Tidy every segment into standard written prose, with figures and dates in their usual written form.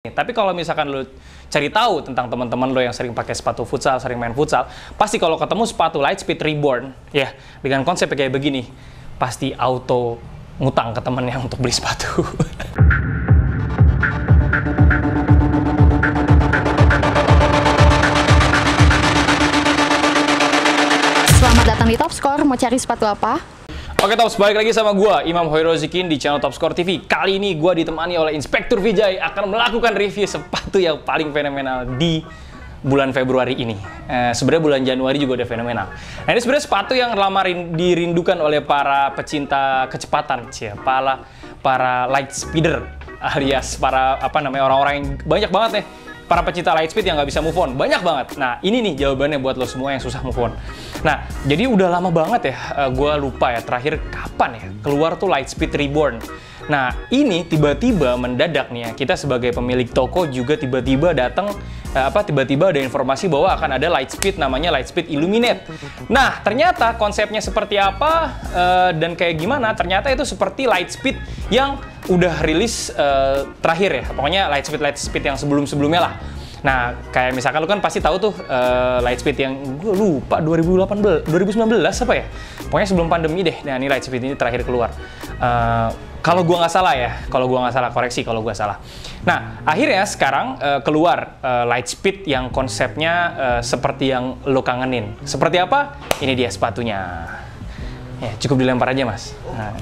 Tapi kalau misalkan lo cari tahu tentang teman-teman lo yang sering pakai sepatu futsal, sering main futsal, pasti kalau ketemu sepatu Lightspeed Reborn, ya dengan konsep kayak begini, pasti auto ngutang ke temennya untuk beli sepatu. Selamat datang di Top Score. Mau cari sepatu apa? Oke Tops, balik lagi sama gua Imam Hoirozikin di channel Top Score TV. Kali ini gua ditemani oleh Inspektur Vijay akan melakukan review sepatu yang paling fenomenal di bulan Februari ini. Sebenarnya bulan Januari juga udah fenomenal. Nah, ini sebenarnya sepatu yang lama dirindukan oleh para pecinta kecepatan, para light speeder alias para orang-orang yang banyak banget nih. Para pecinta Lightspeed yang nggak bisa move on, banyak banget. Nah, ini nih jawabannya buat lo semua yang susah move on. Nah, jadi udah lama banget ya, gue lupa ya, terakhir kapan ya, keluar tuh Lightspeed Reborn. Nah, ini tiba-tiba mendadak nih ya, kita sebagai pemilik toko juga tiba-tiba datang, tiba-tiba ada informasi bahwa akan ada Lightspeed namanya Lightspeed Illuminate. Nah, ternyata konsepnya seperti apa dan kayak gimana, ternyata itu seperti Lightspeed yang udah rilis terakhir ya, pokoknya Lightspeed yang sebelum-sebelumnya lah. Nah, kayak misalkan lu kan pasti tahu tuh Lightspeed yang gue lupa 2019 apa ya, pokoknya sebelum pandemi deh. Nah, ini Lightspeed ini terakhir keluar. Kalau gua nggak salah ya, koreksi kalau gua salah. Nah, akhirnya sekarang keluar Lightspeed yang konsepnya seperti yang lo kangenin. Seperti apa? Ini dia sepatunya. Ya, cukup dilempar aja, Mas. Nah.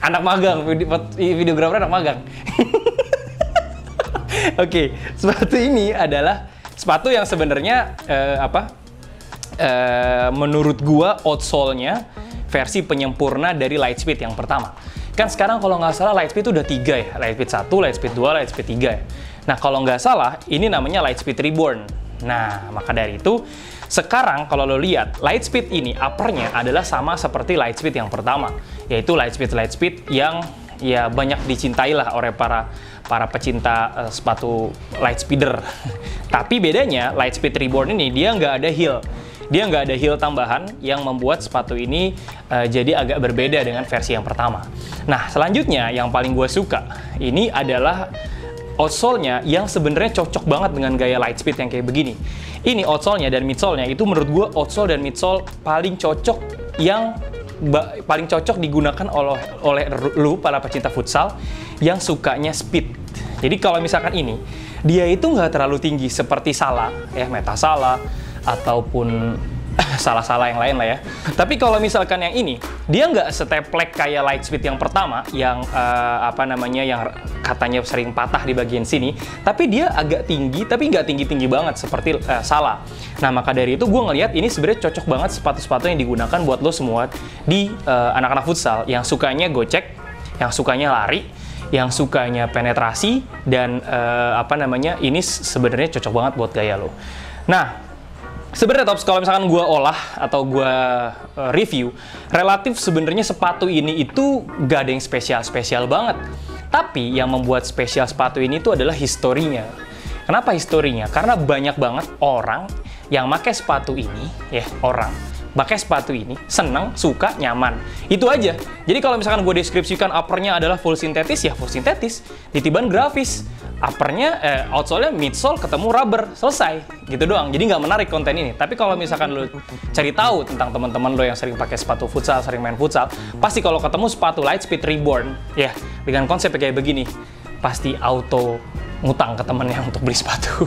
Anak magang, videografer anak magang. Oke, sepatu ini adalah sepatu yang sebenarnya menurut gua outsole-nya versi penyempurna dari Lightspeed yang pertama. Kan sekarang kalau nggak salah Lightspeed itu udah 3 ya, Lightspeed 1, Lightspeed 2, Lightspeed 3 ya. Nah, kalau nggak salah ini namanya Lightspeed Reborn. Nah, maka dari itu sekarang kalau lo lihat Lightspeed ini uppernya adalah sama seperti Lightspeed yang pertama, yaitu Lightspeed yang ya banyak dicintai lah oleh para pecinta sepatu Lightspeeder. Tapi bedanya Lightspeed Reborn ini dia nggak ada heel. Dia nggak ada heel tambahan yang membuat sepatu ini jadi agak berbeda dengan versi yang pertama. Nah, selanjutnya yang paling gue suka ini adalah outsole-nya yang sebenarnya cocok banget dengan gaya Lightspeed yang kayak begini. Ini outsole-nya dan midsole-nya itu menurut gue outsole dan midsole paling cocok digunakan oleh lu para pecinta futsal yang sukanya speed. Jadi kalau misalkan ini dia itu nggak terlalu tinggi seperti Salah ya, Meta Salah ataupun salah-salah yang lain lah ya. Tapi kalau misalkan yang ini, dia nggak seteplek kayak Lightspeed yang pertama, yang yang katanya sering patah di bagian sini. Tapi dia agak tinggi, tapi nggak tinggi-tinggi banget seperti Salah. Nah, maka dari itu gue ngelihat ini sebenarnya cocok banget sepatu-sepatu yang digunakan buat lo semua di anak-anak futsal yang sukanya gocek, yang sukanya lari, yang sukanya penetrasi, dan ini sebenarnya cocok banget buat gaya lo. Nah, sebenarnya Tops, kalau misalkan gue olah atau gue review, relatif sebenarnya sepatu ini itu gak ada yang spesial banget. Tapi yang membuat spesial sepatu ini itu adalah historinya. Kenapa historinya? Karena banyak banget orang yang pakai sepatu ini, pakai sepatu ini, seneng, suka, nyaman. Itu aja. Jadi kalau misalkan gue deskripsikan uppernya adalah full sintetis, ya full sintetis. Ditiban grafis. Uppernya, outsole-nya midsole ketemu rubber, selesai. Gitu doang. Jadi nggak menarik konten ini. Tapi kalau misalkan lo cari tahu tentang teman-teman lo yang sering pakai sepatu futsal, sering main futsal, pasti kalau ketemu sepatu Lightspeed Reborn, ya dengan konsep kayak begini, pasti auto ngutang ke temennya untuk beli sepatu.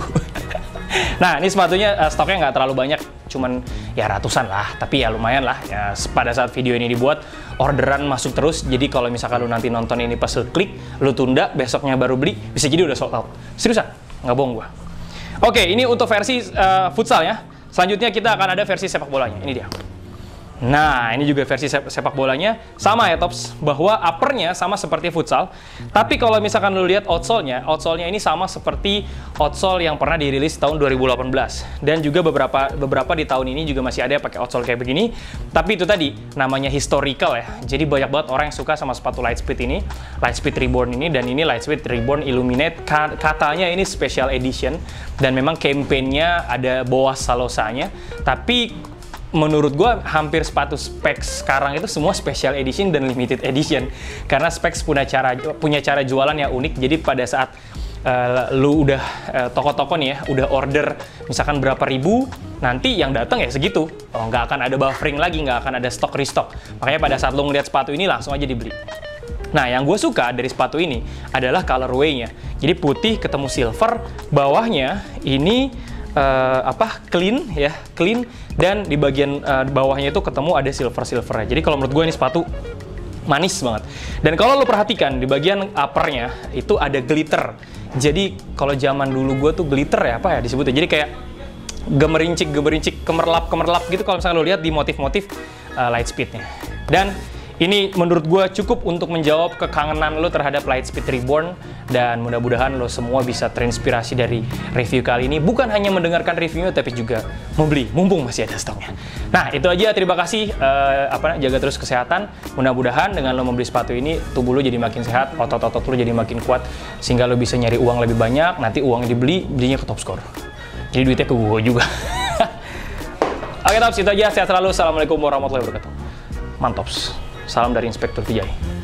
Nah, ini sepatunya stoknya nggak terlalu banyak, cuman ya ratusan lah, tapi ya lumayan lah. Ya, pada saat video ini dibuat, orderan masuk terus, jadi kalau misalkan lu nanti nonton ini pas lu klik, lu tunda, besoknya baru beli, bisa jadi udah sold out. Seriusan, nggak bohong gua. Oke, ini untuk versi futsal ya. Selanjutnya kita akan ada versi sepak bolanya, ini dia. Nah, ini juga versi sepak bolanya sama ya Tops, bahwa uppernya sama seperti futsal. Tapi kalau misalkan lu lihat outsole-nya ini sama seperti outsole yang pernah dirilis tahun 2018. Dan juga beberapa di tahun ini juga masih ada yang pakai outsole kayak begini. Tapi itu tadi namanya historical ya. Jadi banyak banget orang yang suka sama sepatu Lightspeed ini, Lightspeed Reborn ini, dan ini Lightspeed Reborn Illuminate. Katanya ini special edition dan memang campaign-nya ada Boas Salosanya. Tapi menurut gue hampir sepatu Specs sekarang itu semua special edition dan limited edition. Karena Specs punya cara jualan yang unik. Jadi pada saat lu udah toko-toko nih ya, udah order misalkan berapa ribu, nanti yang datang ya segitu. Nggak akan ada buffering lagi, nggak akan ada stok restock. Makanya pada saat lu ngeliat sepatu ini langsung aja dibeli. Nah, yang gue suka dari sepatu ini adalah colorway-nya. Jadi putih ketemu silver, bawahnya ini clean ya, clean, dan di bagian bawahnya itu ketemu ada silver-silvernya. Jadi kalau menurut gue ini sepatu manis banget. Dan kalau lo perhatikan di bagian uppernya itu ada glitter. Jadi kalau zaman dulu gue tuh glitter ya apa ya disebutnya. Jadi kayak gemerincik, kemerlap gitu kalau misalnya lo lihat di motif-motif Lightspeed-nya. Dan ini menurut gue cukup untuk menjawab kekangenan lo terhadap Lightspeed Reborn, dan mudah-mudahan lo semua bisa terinspirasi dari review kali ini. Bukan hanya mendengarkan reviewnya, tapi juga membeli, mumpung masih ada stoknya. Nah, itu aja. Terima kasih. Jaga terus kesehatan. Mudah-mudahan dengan lo membeli sepatu ini, tubuh lo jadi makin sehat, otot-otot lo jadi makin kuat, sehingga lo bisa nyari uang lebih banyak. Nanti uangnya belinya ke Top Score. Jadi duitnya ke gue juga. Oke, Tops, itu aja. Sehat selalu. Assalamualaikum warahmatullahi wabarakatuh. Mantops. Salam dari Inspektur Vijay.